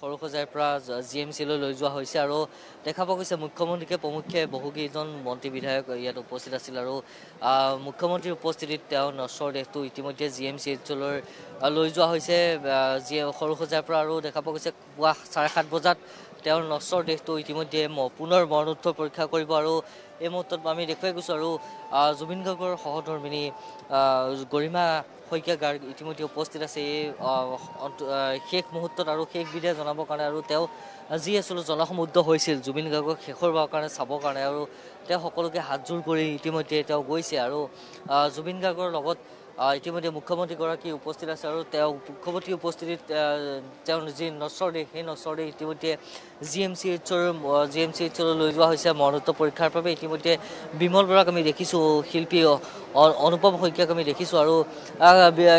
সৰুসজাইৰ পৰা জিএমচিলৈ লৈ যোৱা হৈছে আৰু দেখা পোৱা গৈছে মুখ্যমন্ত্ৰীকে প্ৰমুখ্যে বহুকেইজন মন্ত্ৰী বিধায়ক ইয়াত উপস্থিত আছিল আৰু মুখ্যমন্ত্ৰীৰ উপস্থিতিত তেওঁ নশ্বৰ দেহটো ইতিমধ্যে জিএমচিলৈ লৈ যোৱা হৈছে সৰুসজাইৰ পৰা আৰু দেখা পোৱা গৈছে পুৱা 7:30 বজাত তেওঁৰ নশ্বৰ দেহটো ইতিমধ্যে পুনৰ মৰণোত্তৰ পৰীক্ষা কৰিব আৰু এই মুহূৰ্তত আমি দেখুৱাই গৈছোঁ আৰু জুবিন গাৰ্গৰ সহধৰ্মিনী গৰিমা শইকীয়া গাৰ্গ ইতিমধ্যে উপস্থিত আছে এই শেষ মুহূৰ্তত আৰু শেষ বিদায় জনাবৰ কাৰণে আৰু তেওঁ যি আচলতে জনসমুদ্ৰ হৈছিল জুবিন গাৰ্গক শেষৰবাৰৰ কাৰণে চাবৰ কাৰণে আৰু তেওঁ সকলোকে হাতযোৰ কৰি ইতিমধ্যে তেওঁ গৈছে আৰু জুবিন গাৰ্গৰ লগত ইতিমধ্যে মুখ্যমন্ত্ৰীগৰাকী উপস্থিত আছে আৰু তেওঁ মুখ্যমন্ত্ৰীৰ উপস্থিতিত তেওঁৰ যি নশ্বৰ দেহ সেই নশ্বৰ দেহ ইতিমধ্যে জিএমচিএইচলৈ লৈ যোৱা হৈছে মৰণোত্তৰ পৰীক্ষাৰ বাবে ইতিমধ্যে বিমল বৰাক আমি দেখিছোঁ শিল্পী অনুপম শইকীয়াক আমি দেখিছোঁ আৰু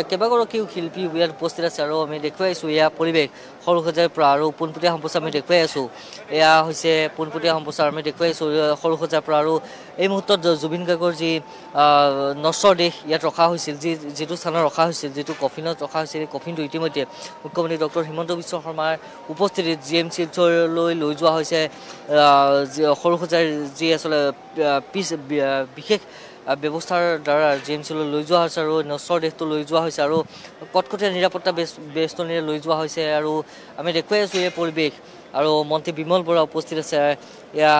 কেইবাগৰাকীও শিল্পী ইয়াত উপস্থিত আছে আৰু আমি দেখুৱাইছোঁ এয়া পৰিৱেশ সৰুসজাইৰ পৰা আৰু পোনপটীয়া সম্প্ৰচাৰ আমি দেখুৱাই আছোঁ এয়া হৈছে পোনপটীয়া সম্প্ৰচাৰ আমি দেখুৱাইছোঁ সৰুসজাইৰ পৰা আৰু এই মুহূৰ্তত জুবিন গাৰ্গৰ যি নশ্বৰ দেহ ইয়াত ৰখা হৈছিল যিটো স্থানত ৰখা হৈছিল যিটো কফিনত ৰখা হৈছিল এই কফিনটো ইতিমধ্যে মুখ্যমন্ত্ৰী ডক্টৰ হিমন্ত বিশ্ব শৰ্মাৰ উপস্থিতিত জিএমচিলৈ লৈ যোৱা হৈছে সৰুসজাইৰ যি আচলতে বিশেষ ব্যৱস্থাৰ দ্বাৰা জিএমচিলৈ লৈ যোৱা হৈছে আৰু নশ্বৰ দেহটো লৈ যোৱা হৈছে আৰু কটকটীয়া নিৰাপত্তা বেষ্টনীৰে লৈ যোৱা হৈছে আৰু আমি দেখুৱাই আছোঁ এই পৰিৱেশ আৰু মন্ত্ৰী বিমল বৰা উপস্থিত আছে এয়া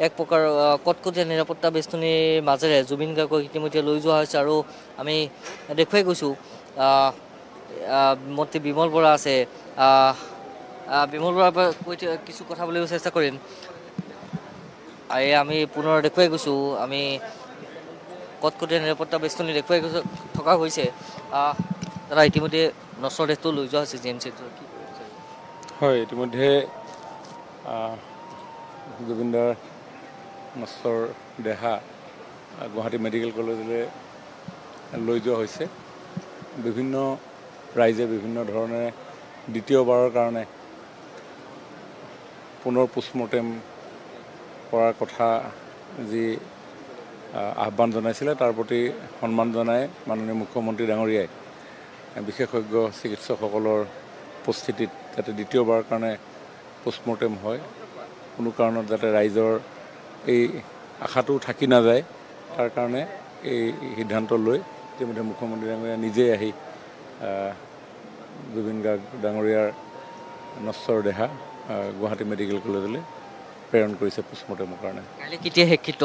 এক প্ৰকাৰ কটকটীয়া নিৰাপত্তা বেষ্টনীৰ মাজেৰে জুবিন গাৰ্গক ইতিমধ্যে লৈ যোৱা হৈছে আৰু আমি দেখুৱাই গৈছোঁ মন্ত্ৰী বিমল বৰা আছে বিমল বৰাৰ পৰা কিছু কথা বুলিব চেষ্টা কৰিম আমি পুনৰ দেখুৱাই গৈছোঁ আমি কটকটীয়া নিৰাপত্তা বেষ্টনী দেখুৱাই থকা হৈছে দাদা ইতিমধ্যে নশ্বৰ দেহটো লৈ যোৱা হৈছে জিএমচিত হয় ইতিমধ্যে জুবিনদাৰ নশ্বৰ দেহা গুৱাহাটী মেডিকেল কলেজলৈ লৈ যোৱা হৈছে বিভিন্ন ৰাইজে বিভিন্ন ধৰণে দ্বিতীয়বাৰৰ কাৰণে পুনৰ পোষ্টমৰ্টেম কৰাৰ কথা যি আহ্বান জনাইছিলে তাৰ প্ৰতি সন্মান জনাই মাননীয় মুখ্যমন্ত্ৰী ডাঙৰীয়াই বিশেষজ্ঞ চিকিৎসকসকলৰ উপস্থিতিত যাতে দ্বিতীয়বাৰৰ কাৰণে পোষ্টমৰ্টেম হয় কোনো কাৰণত যাতে ৰাইজৰ এই আশাটো থাকি নাযায় তাৰ কাৰণে এই সিদ্ধান্ত লৈ ইতিমধ্যে মুখ্যমন্ত্ৰী ডাঙৰীয়া নিজেই আহি জুবিন গাৰ্গ ডাঙৰীয়াৰ নশ্বৰ দেহা গুৱাহাটী মেডিকেল কলেজলৈ প্ৰেৰণ কৰিছে পোষ্টমৰ্টেমৰ কাৰণে কেতিয়া শেষিত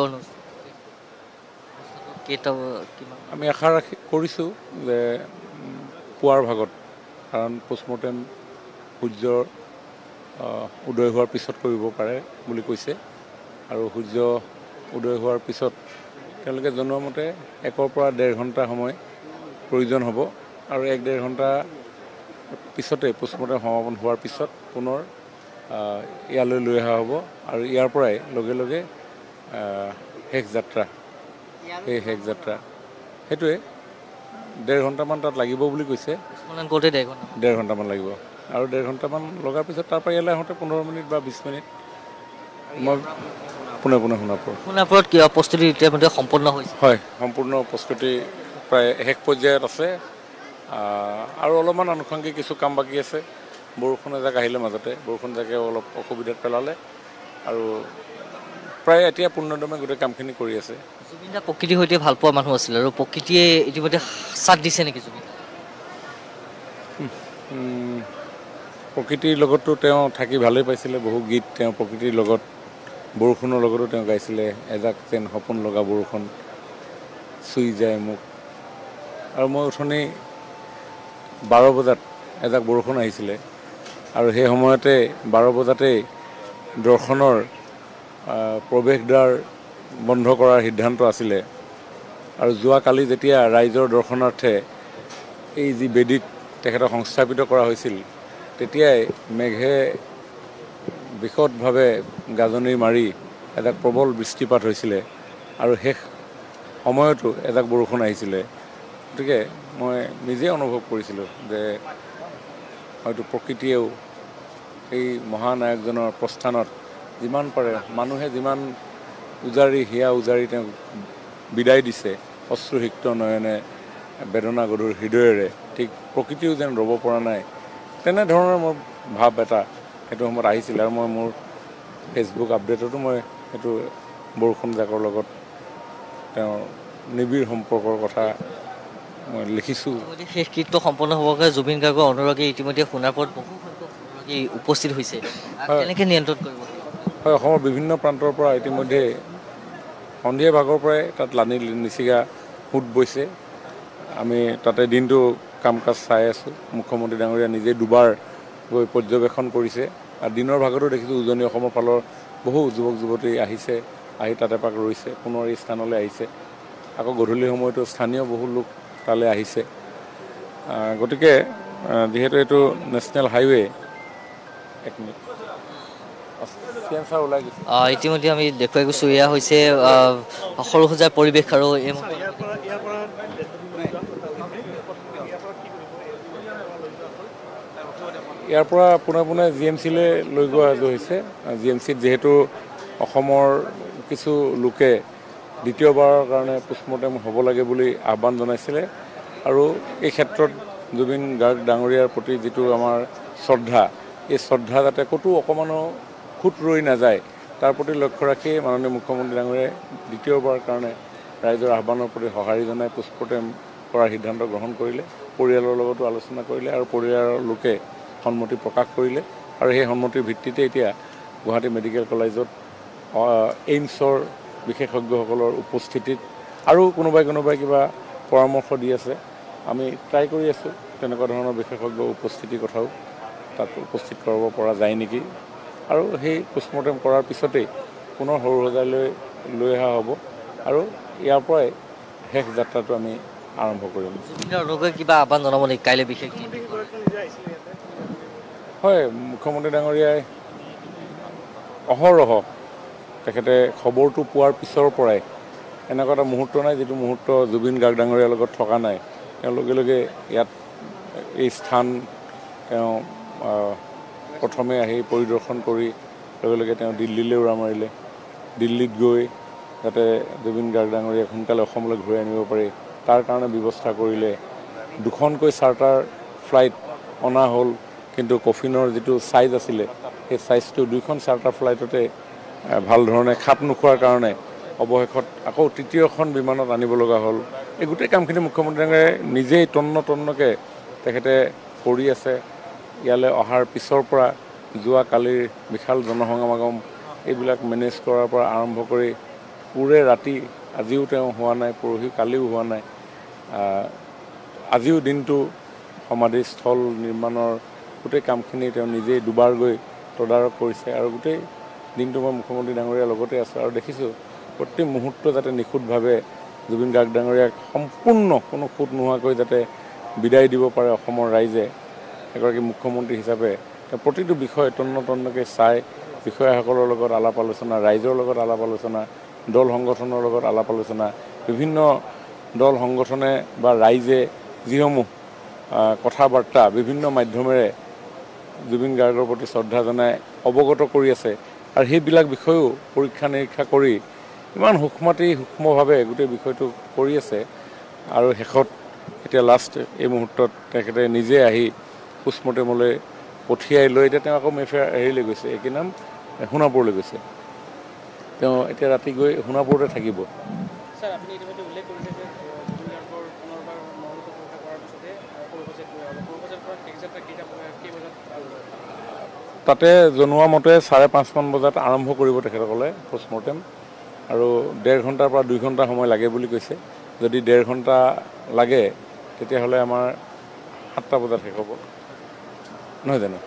আমি আশা কৰিছোঁ যে পুৱাৰ ভাগত কাৰণ পোষ্টমৰ্টেম সূৰ্যৰ উদয় হোৱাৰ পিছত কৰিব পাৰে বুলি কৈছে আৰু সূৰ্য উদয় হোৱাৰ পিছত তেওঁলোকে জনোৱা মতে 1 পৰা 1.5 ঘণ্টা সময় প্ৰয়োজন হ'ব আৰু 1-1.5 ঘণ্টা পিছতে পোষ্টমৰ্টেম সমাপন হোৱাৰ পিছত পুনৰ ইয়ালৈ লৈ অহা হ'ব আৰু ইয়াৰ পৰাই লগে লগে শেষ যাত্ৰা এই শেষ যাত্ৰা সেইটোৱে 1.5 ঘণ্টামান তাত লাগিব বুলি কৈছে 1.5 ঘণ্টামান লাগিব আৰু 1.5 ঘণ্টামান লগাৰ পিছত তাৰ পৰা ইয়ালৈ আহোঁতে 15 মিনিট বা 20 মিনিট মই সোণাপুৰত কিবা প্ৰস্তুতি ইতিমধ্যে সম্পূৰ্ণ হৈছে হয় সম্পূৰ্ণ প্ৰস্তুতি প্ৰায় শেষ পৰ্যায়ত আছে আৰু অলপমান আনুষংগিক কিছু কাম বাকী আছে বৰষুণ এজাক আহিলে মাজতে বৰষুণ জাকে অলপ অসুবিধাত পেলালে আৰু প্ৰায় এতিয়া পূৰ্ণদমে গোটেই কামখিনি কৰি আছে জুবিন দা প্ৰকৃতিৰ সৈতে ভাল পোৱা মানুহ আছিল আৰু প্ৰকৃতিয়ে ইতিমধ্যে সাথ দিছে নেকি জুবিন প্ৰকৃতিৰ লগতো তেওঁ থাকি ভালেই পাইছিলে বহু গীত তেওঁ প্ৰকৃতিৰ লগত বৰষুণৰ লগতো তেওঁ গাইছিলে এজাক যেন সপোন লগা বৰষুণ চুই যায় মোক আৰু মই উঠনি 12 বজাত এজাক বৰষুণ আহিছিলে আৰু সেই সময়তে 12 বজাতেই দৰ্শনৰ প্ৰৱেশদ্বাৰ বন্ধ কৰাৰ সিদ্ধান্ত আছিলে আৰু যোৱাকালি যেতিয়া ৰাইজৰ দৰ্শনাৰ্থে এই যি বেদীত তেখেতক সংস্থাপিত কৰা হৈছিল তেতিয়াই মেঘে বিশদভাৱে গাজনি মাৰি এজাক প্ৰবল বৃষ্টিপাত হৈছিলে আৰু শেষ সময়তো এজাক বৰষুণ আহিছিলে গতিকে মই নিজে অনুভৱ কৰিছিলোঁ যে হয়তো প্ৰকৃতিয়েও এই মহানায়কজনৰ প্ৰস্থানত যিমান পাৰে মানুহে যিমান হিয়া উজাৰি তেওঁক বিদায় দিছে অশ্ৰুসিক্ত নয়নে বেদনা গধুৰ হৃদয়েৰে ঠিক প্ৰকৃতিও যেন ৰ'ব পৰা নাই তেনেধৰণৰ মোৰ ভাৱ এটা সেইটো সময়ত আহিছিল আৰু মই মোৰ ফেচবুক আপডেটতো মই সেইটো বৰষুণ জাকৰ লগত তেওঁৰ নিবিড় সম্পৰ্কৰ কথা মই লিখিছোঁ। ইতিমধ্যে শেষকৃত্য সম্পন্ন হ'বগে জুবিন গাৰ্গৰ অনুৰাগী ইতিমধ্যে সোণাপুৰত বহু সংখ্যক অনুৰাগী উপস্থিত হৈছে। কেনেকৈ নিয়ন্ত্ৰণ কৰিব? হয়, অসমৰ বিভিন্ন প্ৰান্তৰ পৰা ইতিমধ্যে সন্ধিয়া ভাগৰ পৰাই তাত লানি নিচিগা সোঁত বৈছে। আমি তাতে দিনটো কাম কাজ চাই আছোঁ। মুখ্যমন্ত্ৰী ডাঙৰীয়া নিজে দুবাৰ গৈ পৰ্যবেক্ষণ কৰিছে আৰু দিনৰ ভাগতো দেখিছোঁ উজনি অসমৰ ফালৰ বহু যুৱক যুৱতী আহিছে, আহি তাতে পাক ৰৈছে, পুনৰ এই স্থানলৈ আহিছে। আকৌ গধূলি সময়তো স্থানীয় বহু লোক তালৈ আহিছে। গতিকে যিহেতু এইটো নেশ্যনেল হাইৱে, এক মিনিট ওলাই গৈছে। ইতিমধ্যে আমি দেখুৱাই গৈছোঁ, এয়া হৈছে সৰু সজাই পৰিৱেশ আৰু এই ইয়াৰ পৰা পোনে পোনে GMC-লৈ লৈ যোৱা হৈছে। GMC-ত যিহেতু অসমৰ কিছু লোকে দ্বিতীয়বাৰৰ কাৰণে পোষ্টমৰ্টেম হ'ব লাগে বুলি আহ্বান জনাইছিলে আৰু এই ক্ষেত্ৰত জুবিন গাৰ্গ ডাঙৰীয়াৰ প্ৰতি যিটো আমাৰ শ্ৰদ্ধা, এই শ্ৰদ্ধা যাতে ক'তো অকণমানো খুঁত ৰৈ নাযায়, তাৰ প্ৰতি লক্ষ্য ৰাখি মাননীয় মুখ্যমন্ত্ৰী ডাঙৰীয়াই দ্বিতীয়বাৰৰ কাৰণে ৰাইজৰ আহ্বানৰ প্ৰতি সঁহাৰি জনাই পোষ্টমৰ্টেম কৰাৰ সিদ্ধান্ত গ্ৰহণ কৰিলে। পৰিয়ালৰ লগতো আলোচনা কৰিলে আৰু পৰিয়ালৰ লোকে সন্মতি প্ৰকাশ কৰিলে আৰু সেই সন্মতিৰ ভিত্তিতে এতিয়া গুৱাহাটী মেডিকেল কলেজত এইমছৰ বিশেষজ্ঞসকলৰ উপস্থিতিত আৰু কোনোবাই কিবা পৰামৰ্শ দি আছে। আমি ট্ৰাই কৰি আছোঁ তেনেকুৱা ধৰণৰ বিশেষজ্ঞ উপস্থিতিৰ কথাও তাত উপস্থিত কৰাব পৰা যায় নেকি। আৰু সেই পোষ্টমৰ্টেম কৰাৰ পিছতেই পুনৰ সৰু সজাইলৈ লৈ অহা হ'ব আৰু ইয়াৰ পৰাই শেষ যাত্ৰাটো আমি আৰম্ভ কৰিম। কিবা আহ্বান জনাব নেকি কাইলৈ বিশেষ? হয়, মুখ্যমন্ত্ৰী ডাঙৰীয়াই অহৰহ তেখেতে খবৰটো পোৱাৰ পিছৰ পৰাই এনেকুৱা এটা মুহূৰ্ত নাই যিটো মুহূৰ্ত জুবিন গাৰ্গ ডাঙৰীয়াৰ লগত থকা নাই। তেওঁ লগে লগে ইয়াত এই স্থান তেওঁ প্ৰথমে আহি পৰিদৰ্শন কৰি লগে লগে তেওঁ দিল্লীলৈ উৰা মাৰিলে। দিল্লীত গৈ যাতে জুবিন গাৰ্গ ডাঙৰীয়াক সোনকালে অসমলৈ ঘূৰাই আনিব পাৰি তাৰ কাৰণে ব্যৱস্থা কৰিলে। দুখনকৈ চাৰ্টাৰ ফ্লাইট অনা হ'ল, কিন্তু কফিনৰ যিটো ছাইজ আছিলে সেই ছাইজটো দুইখন চাৰ্টাৰ ফ্লাইটতে ভাল ধৰণে খাপ নোখোৱাৰ কাৰণে অৱশেষত আকৌ তৃতীয়খন বিমানত আনিব লগা হ'ল। এই গোটেই কামখিনি মুখ্যমন্ত্ৰী ডাঙৰীয়াই নিজেই তন্নকৈ তেখেতে কৰি আছে। ইয়ালৈ অহাৰ পিছৰ পৰা যোৱাকালিৰ বিশাল জনসমাগম এইবিলাক মেনেজ কৰাৰ পৰা আৰম্ভ কৰি পুৰে ৰাতি আজিও তেওঁ হোৱা নাই, পৰহি কালিও হোৱা নাই। আজিও দিনটো সমাধিস্থল নিৰ্মাণৰ গোটেই কামখিনি তেওঁ নিজেই দুবাৰ গৈ তদাৰক কৰিছে আৰু গোটেই দিনটো মই মুখ্যমন্ত্ৰী ডাঙৰীয়াৰ লগতে আছোঁ আৰু দেখিছোঁ প্ৰতি মুহূৰ্ত যাতে নিখুঁতভাৱে জুবিন গাৰ্গ ডাঙৰীয়াক সম্পূৰ্ণ কোনো খুঁত নোহোৱাকৈ যাতে বিদায় দিব পাৰে অসমৰ ৰাইজে। এগৰাকী মুখ্যমন্ত্ৰী হিচাপে তেওঁ প্ৰতিটো বিষয় তন্নকৈ চাই বিষয়াসকলৰ লগত আলাপ আলোচনা, ৰাইজৰ লগত আলাপ আলোচনা, দল সংগঠনৰ লগত আলাপ আলোচনা, বিভিন্ন দল সংগঠনে বা ৰাইজে যিসমূহ কথা বাৰ্তা বিভিন্ন মাধ্যমেৰে জুবিন গাৰ্গৰ প্ৰতি শ্ৰদ্ধা জনাই অৱগত কৰি আছে আৰু সেইবিলাক বিষয়েও পৰীক্ষা নিৰীক্ষা কৰি ইমান সূক্ষ্মভাৱে গোটেই বিষয়টো কৰি আছে আৰু শেষত এতিয়া লাষ্ট এই মুহূৰ্তত তেখেতে নিজে আহি পোষ্টমৰ্টেমলৈ পঠিয়াই লৈ এতিয়া তেওঁ আকৌ হেৰিলৈ গৈছে, কি নাম সোণাপুৰলৈ গৈছে। তেওঁ এতিয়া ৰাতি গৈ সোণাপুৰতে থাকিব। তাতে জনোৱা মতে 5:30 বজাত আৰম্ভ কৰিব তেখেতসকলে পোষ্টমৰ্টেম আৰু 1.5 ঘণ্টাৰ পৰা 2 ঘণ্টা সময় লাগে বুলি কৈছে। যদি 1.5 ঘণ্টা লাগে তেতিয়াহ'লে আমাৰ 7টা বজাত শেষ হ'ব, নহয় জানো?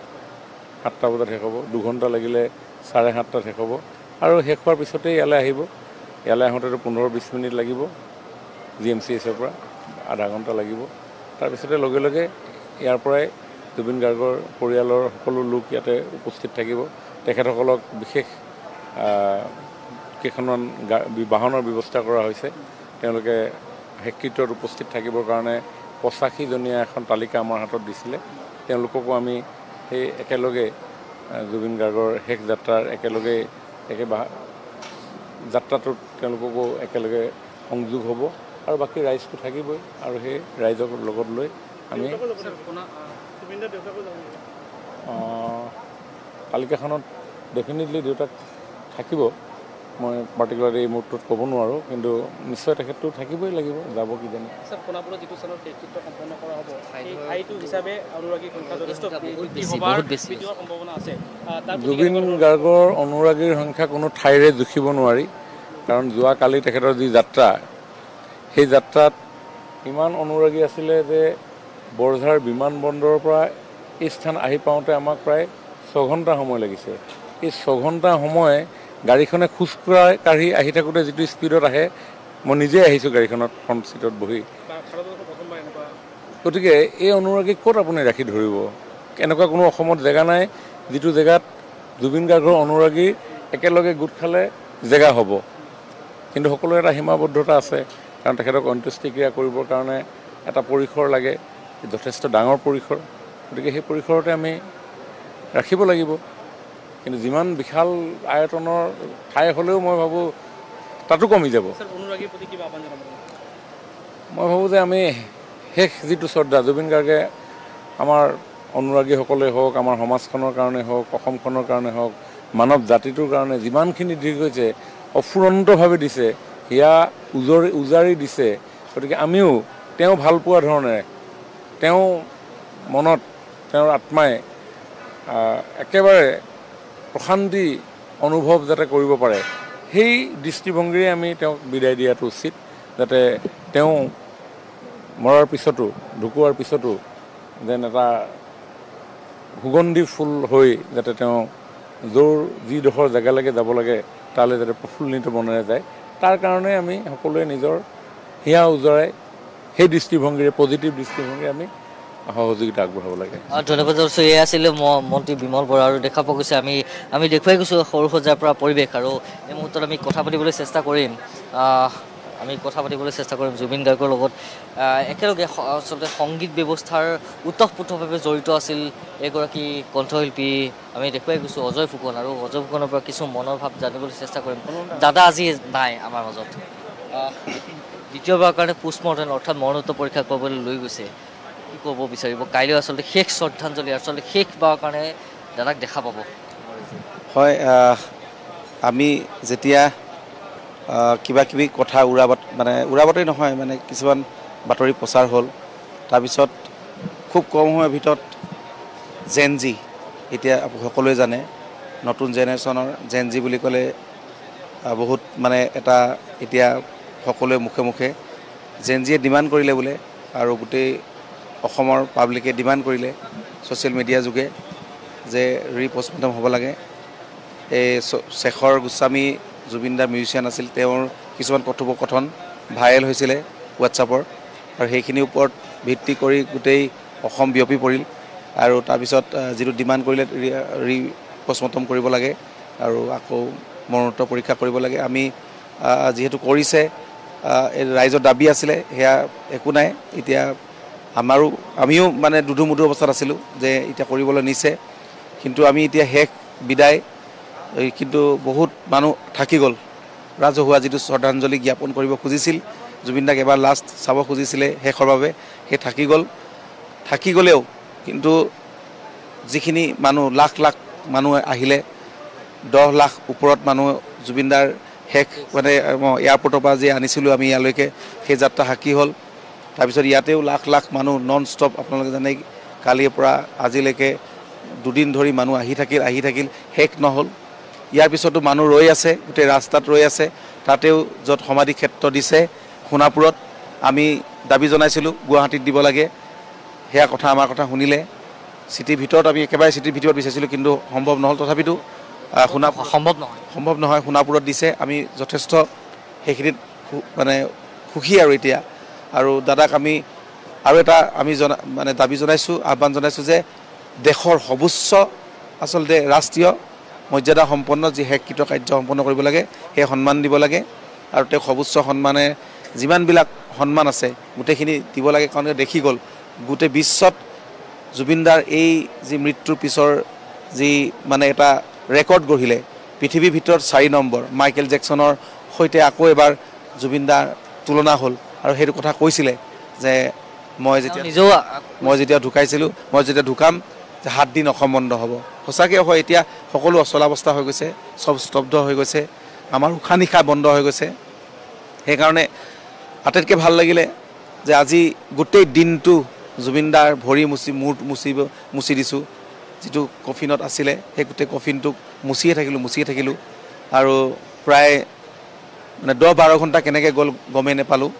7টা বজাত শেষ হ'ব, 2 ঘণ্টা লাগিলে 7:30টাত শেষ হ'ব আৰু শেষ হোৱাৰ পিছতেই ইয়ালৈ আহিব। ইয়ালৈ আহোঁতেতো 15-20 মিনিট লাগিব, GMCHৰ পৰা আধা ঘণ্টা লাগিব। তাৰপিছতে লগে লগে ইয়াৰ পৰাই জুবিন গাৰ্গৰ পৰিয়ালৰ সকলো লোক ইয়াতে উপস্থিত থাকিব। তেখেতসকলক বিশেষ কেইখনমান বাহনৰ ব্যৱস্থা কৰা হৈছে। তেওঁলোকে শেষকৃত্যত উপস্থিত থাকিবৰ কাৰণে 85জনীয়া এখন তালিকা আমাৰ হাতত দিছিলে। তেওঁলোককো আমি সেই একেলগে জুবিন গাৰ্গৰ শেষ যাত্ৰাৰ একেলগে যাত্ৰাটোত তেওঁলোককো একেলগে সংযোগ হ'ব আৰু বাকী ৰাইজটো থাকিবই আৰু সেই ৰাইজক লগত লৈ আমি তালিকাখনত ডেফিনেটলি দেউতাক থাকিব। মই পাৰ্টিকুলাৰলি এই মুহূৰ্তত ক'ব নোৱাৰোঁ, কিন্তু নিশ্চয় তেখেতটো থাকিবই লাগিব, যাব কিজানি। স্যাৰ সোণাপুৰত যিটো চনত শেষকৃত্য সম্পন্ন কৰা হ'ব সেই ঠাইটো হিচাপে অনুৰাগীৰ সংখ্যা যথেষ্ট বৃদ্ধি হোৱাৰ সম্ভাৱনা আছে। জুবিন গাৰ্গৰ অনুৰাগীৰ সংখ্যা কোনো ঠাইৰে জুখিব নোৱাৰি, কাৰণ যোৱাকালি তেখেতৰ যি যাত্ৰা, সেই যাত্ৰাত ইমান অনুৰাগী আছিলে যে বৰঝাৰ বিমানবন্দৰৰ পৰা এই স্থান আহি পাওঁতে আমাক প্ৰায় 6 ঘণ্টা সময় লাগিছে। এই 6 ঘণ্টা সময় গাড়ীখনে খোজকাঢ়ি আহি থাকোঁতে যিটো স্পীডত আহে, মই নিজে আহিছোঁ গাড়ীখনত ফ্ৰণ্ট ছিটত বহি। গতিকে এই অনুৰাগীক ক'ত আপুনি ৰাখি ধৰিব? এনেকুৱা কোনো অসমত জেগা নাই যিটো জেগাত জুবিন গাৰ্গৰ অনুৰাগী একেলগে গোট খালে জেগা হ'ব। কিন্তু সকলোৰে এটা সীমাবদ্ধতা আছে, কাৰণ তেখেতক অন্ত্যেষ্টিক্ৰিয়া কৰিবৰ কাৰণে এটা পৰিসৰ লাগে, যথেষ্ট ডাঙৰ পৰিসৰ। গতিকে সেই পৰিসৰতে আমি ৰাখিব লাগিব। কিন্তু যিমান বিশাল আয়তনৰ ঠাই হ'লেও মই ভাবোঁ তাতো কমি যাব। মই ভাবোঁ যে আমি শেষ যিটো শ্ৰদ্ধা, জুবিন গাৰ্গে আমাৰ অনুৰাগীসকলে হওক, আমাৰ সমাজখনৰ কাৰণে হওক, অসমখনৰ কাৰণে হওক, মানৱ জাতিটোৰ কাৰণে যিমানখিনি দি গৈছে, অফুৰন্তভাৱে দিছে, সেয়া উজাৰি দিছে। গতিকে আমিও তেওঁ ভাল পোৱা ধৰণে, তেওঁ মনত, তেওঁৰ আত্মাই একেবাৰে প্ৰশান্তি অনুভৱ যাতে কৰিব পাৰে, সেই দৃষ্টিভংগীৰে আমি তেওঁক বিদায় দিয়াটো উচিত, যাতে তেওঁ মৰাৰ পিছতো, ঢুকুৱাৰ পিছতো যেন এটা সুগন্ধি ফুল হৈ যাতে তেওঁ যিডোখৰ জেগালৈকে যাব লাগে তালৈ যাতে প্ৰফুল্লিত মনেৰে যায়, তাৰ কাৰণে আমি সকলোৱে নিজৰ হিয়া উজৰাই সেই দৃষ্টিভংগীৰে, পজিটিভ দৃষ্টিভংগীৰে আমি সহযোগিতা আগবঢ়াব লাগে। ধন্যবাদ জনাইছোঁ। এয়া আছিলে মন্ত্ৰী বিমল বৰা। আৰু দেখা পোৱা গৈছে আমি দেখুৱাই গৈছোঁ সৰু সজাইৰ পৰা পৰিৱেশ, আৰু এই মুহূৰ্তত আমি কথা পাতিবলৈ চেষ্টা কৰিম জুবিন গাৰ্গৰ লগত। একেলগে আচলতে সংগীত ব্যৱস্থাৰ ওতঃপ্ৰোতভাৱে জড়িত আছিল এগৰাকী কণ্ঠশিল্পী। আমি দেখুৱাই গৈছোঁ অজয় ফুকন, আৰু অজয় ফুকনৰ পৰা কিছু মনৰ ভাৱ জানিবলৈ চেষ্টা কৰিম। দাদা আজি নাই আমাৰ মাজত, দ্বিতীয়বাৰৰ কাৰণে পোষ্টমৰ্টেম অৰ্থাৎ মৰণোত্তৰ পৰীক্ষা কৰিবলৈ লৈ গৈছে। কি ক'ব বিচাৰিব? কাইলৈ আচলতে শেষ শ্ৰদ্ধাঞ্জলি, আচলতে শেষবাৰৰ কাৰণে দাদাক দেখা পাব। হয়, আমি যেতিয়া কিবা কিবি কথা উৰাবাতৰি নহয়, মানে কিছুমান বাতৰি প্ৰচাৰ হ'ল, তাৰপিছত খুব কম সময়ৰ ভিতৰত জেনজি, এতিয়া সকলোৱে জানে নতুন জেনেৰেশ্যনৰ জেনজি বুলি ক'লে বহুত মানে এটা এতিয়া সকলোৱে মুখে মুখে জেনজিয়ে ডিমাণ্ড কৰিলে বোলে, আৰু গোটেই অসমৰ পাব্লিকে ডিমাণ্ড কৰিলে ছ'চিয়েল মিডিয়া যোগে যে ৰিপষ্টমৰ্টেম হ'ব লাগে। এই শেখৰ গোস্বামী জুবিনদাৰ মিউজিচিয়ান আছিল, তেওঁৰ কিছুমান কথোপকথন ভাইৰেল হৈছিলে হোৱাটছআপৰ, আৰু সেইখিনিৰ ওপৰত ভিত্তি কৰি গোটেই অসম বিয়পি পৰিল। আৰু তাৰপিছত যিটো ডিমাণ্ড কৰিলে ৰিপষ্টমৰ্টেম কৰিব লাগে আৰু আকৌ মৰণোত্তৰ পৰীক্ষা কৰিব লাগে, আমি যিহেতু কৰিছে, ৰাইজৰ দাবী আছিলে, সেয়া একো নাই। এতিয়া আমিও মানে দুধুমুধু অৱস্থাত আছিলোঁ যে এতিয়া কৰিবলৈ নিছে, কিন্তু আমি এতিয়া শেষ বিদায়, কিন্তু বহুত মানুহ থাকি গ'ল। ৰাজহুৱা যিটো শ্ৰদ্ধাঞ্জলি জ্ঞাপন কৰিব খুজিছিল, জুবিনদাক এবাৰ লাষ্ট চাব খুজিছিলে শেষৰ বাবে, সেই থাকি গ'লেও কিন্তু যিখিনি মানুহ লাখ লাখ মানুহ আহিলে, 10 লাখ ওপৰত মানুহ জুবিনদাৰ শেষ মানে এয়াৰপৰ্টৰ পৰা যে আনিছিলোঁ আমি ইয়ালৈকে, সেই যাত্ৰা সাক্ষী হ'ল। তাৰপিছত ইয়াতেও লাখ লাখ মানুহ নন ষ্টপ, আপোনালোকে জানে কালিৰ পৰা আজিলৈকে 2 দিন ধৰি মানুহ আহি থাকিল, শেষ নহ'ল। ইয়াৰ পিছতো মানুহ ৰৈ আছে, গোটেই ৰাস্তাত ৰৈ আছে। তাতেও য'ত সমাধি ক্ষেত্ৰ দিছে সোণাপুৰত, আমি দাবী জনাইছিলোঁ গুৱাহাটীত দিব লাগে, সেয়া আমাৰ কথা শুনিলে। চিটিৰ ভিতৰত আমি একেবাৰে চিটিৰ ভিতৰত বিচাৰিছিলোঁ, কিন্তু সম্ভৱ নহ'ল। তথাপিতো সম্ভৱ নহয়, সোণাপুৰত দিছে। আমি যথেষ্ট সেইখিনিত মানে সুখী আৰু এতিয়া। আৰু দাদাক আমি আৰু এটা মানে দাবী জনাইছোঁ, আহ্বান জনাইছোঁ যে দেশৰ সৰ্বোচ্চ আচলতে ৰাষ্ট্ৰীয় মৰ্যাদা সম্পন্ন যি শেষকৃত্য কাৰ্য সম্পন্ন কৰিব লাগে, সেই সন্মান দিব লাগে। আৰু তেওঁক সৰ্বোচ্চ সন্মানে যিমানবিলাক সন্মান আছে গোটেইখিনি দিব লাগে, কাৰণ দেখি গ'ল গোটেই বিশ্বত জুবিনদাৰ এই যি মৃত্যুৰ পিছৰ যি মানে এটা ৰেকৰ্ড গঢ়িলে, পৃথিৱীৰ ভিতৰত 4 নম্বৰ, মাইকেল জেকছনৰ সৈতে আকৌ এবাৰ জুবিনদাৰ তুলনা হ'ল। আৰু সেইটো কথা কৈছিলে যে মই যেতিয়া ঢুকাইছিলোঁ, মই যেতিয়া ঢুকাম, যে 7 দিন অসম বন্ধ হ'ব সঁচাকৈ হয় এতিয়া সকলো অচলাৱস্থা হৈ গৈছে চব স্তব্ধ হৈ গৈছে আমাৰ উশাহ নিশাহ বন্ধ হৈ গৈছে সেইকাৰণে আটাইতকৈ ভাল লাগিলে যে আজি গোটেই দিনটো জুবিনদাৰ ভৰি মূৰ মুচি দিছোঁ যিটো কফিনত আছিলে সেই গোটেই কফিনটোক মুচিয়ে থাকিলোঁ আৰু প্ৰায় মানে 10-12 ঘণ্টা কেনেকৈ গ'ল গমেই নাপালোঁ